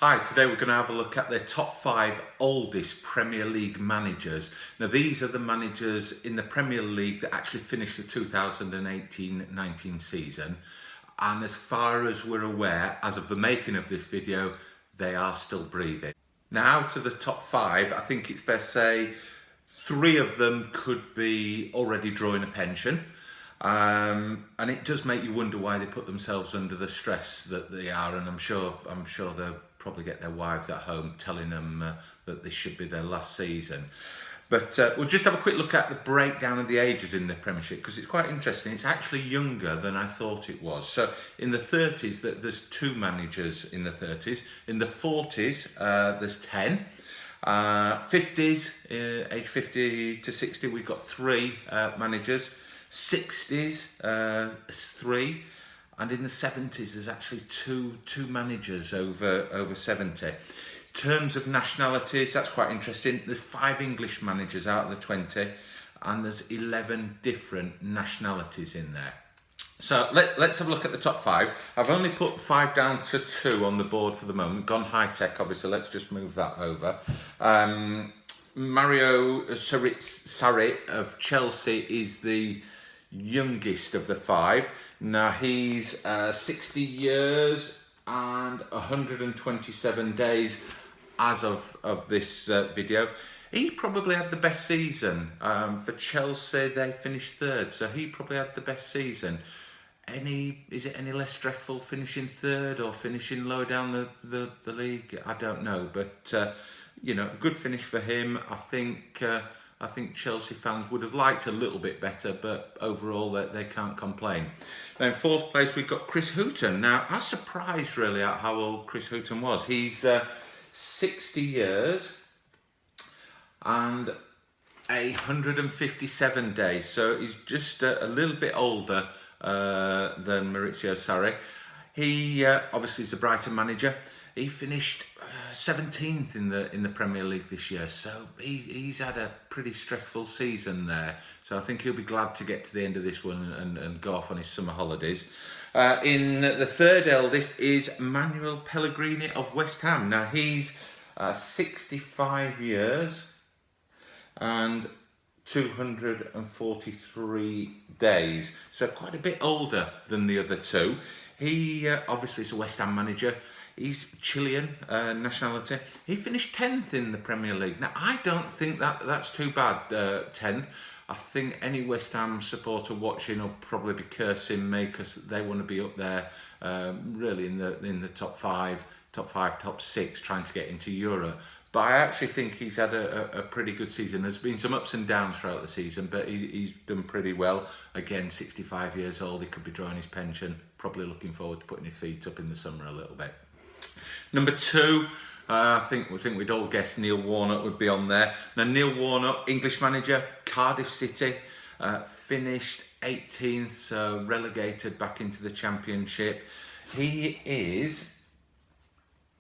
Hi, today we're going to have a look at the top 5 oldest Premier League managers. Now these are the managers in the Premier League that actually finished the 2018-19 season, and as far as we're aware, as of the making of this video, they are still breathing. Now out of the top 5, I think it's fair to say 3 of them could be already drawing a pension. And it does make you wonder why they put themselves under the stress that they are, and I'm sure they'll probably get their wives at home telling them that this should be their last season. But we'll just have a quick look at the breakdown of the ages in the Premiership, because it's quite interesting. It's actually younger than I thought it was. So in the 30s, there's 2 managers in the 30s. In the 40s, there's 10. 50s, age 50 to 60, we've got 3 managers. 60s, 3, and in the 70s there's actually two managers over 70. In terms of nationalities, that's quite interesting. There's 5 English managers out of the 20, and there's 11 different nationalities in there. So let's have a look at the top 5. I've only put 5 down to 2 on the board for the moment. Gone high tech, obviously. Let's just move that over. Mario Sarri of Chelsea is the youngest of the 5. Now he's 60 years and 127 days as of this video. He probably had the best season. For Chelsea, they finished 3rd, so he probably had the best season. Is it any less stressful finishing 3rd or finishing lower down the league? I don't know, but you know, good finish for him. I think Chelsea fans would have liked a little bit better, but overall they can't complain. Now in 4th place we've got Chris Hughton. Now I was surprised really at how old Chris Hughton was. He's 60 years and 157 days, so he's just a little bit older than Maurizio Sarri. He obviously is a Brighton manager. He finished 17th in the Premier League this year, so he's had a pretty stressful season there. So I think he'll be glad to get to the end of this one and go off on his summer holidays. In the 3rd eldest is Manuel Pellegrini of West Ham. Now he's 65 years and 243 days, so quite a bit older than the other 2. He obviously is a West Ham manager. He's Chilean nationality. He finished 10th in the Premier League. Now, I don't think that's too bad, 10th. I think any West Ham supporter watching will probably be cursing me, because they want to be up there, really in the top 5, top 6, trying to get into Europe. But I actually think he's had a pretty good season. There's been some ups and downs throughout the season, but he's done pretty well. Again, 65 years old, he could be drawing his pension. Probably looking forward to putting his feet up in the summer a little bit. Number 2, I think we'd all guessed Neil Warnock would be on there. Now Neil Warnock, English manager, Cardiff City, finished 18th, so relegated back into the Championship. He is,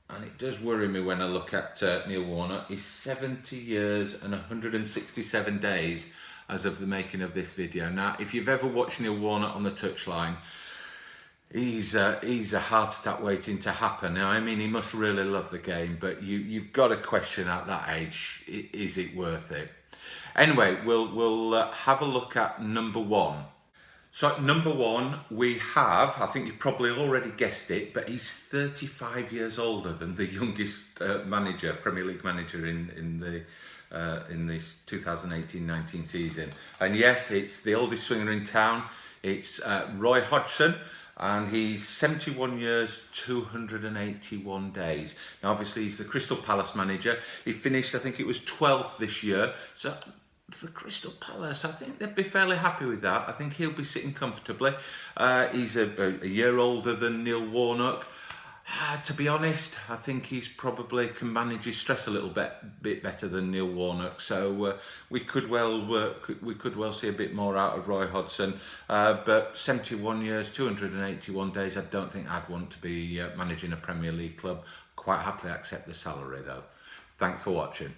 and it does worry me when I look at Neil Warnock, he's 70 years and 167 days as of the making of this video. Now, if you've ever watched Neil Warnock on the touchline, he's a heart attack waiting to happen. Now, I mean, he must really love the game, but you've got to question at that age, is it worth it? Anyway, we'll have a look at number 1. So at number 1 we have, I think you've probably already guessed it, but he's 35 years older than the youngest Premier League manager in this 2018-19 season. And yes, it's the oldest swinger in town. It's Roy Hodgson. And he's 71 years, 281 days. Now, obviously, he's the Crystal Palace manager. He finished, I think it was 12th this year. So, for Crystal Palace, I think they'd be fairly happy with that. I think he'll be sitting comfortably. He's a year older than Neil Warnock. To be honest, I think he's probably can manage his stress a little bit better than Neil Warnock. So we could well see a bit more out of Roy Hodgson. But 71 years, 281 days. I don't think I'd want to be managing a Premier League club. Quite happily accept the salary though. Thanks for watching.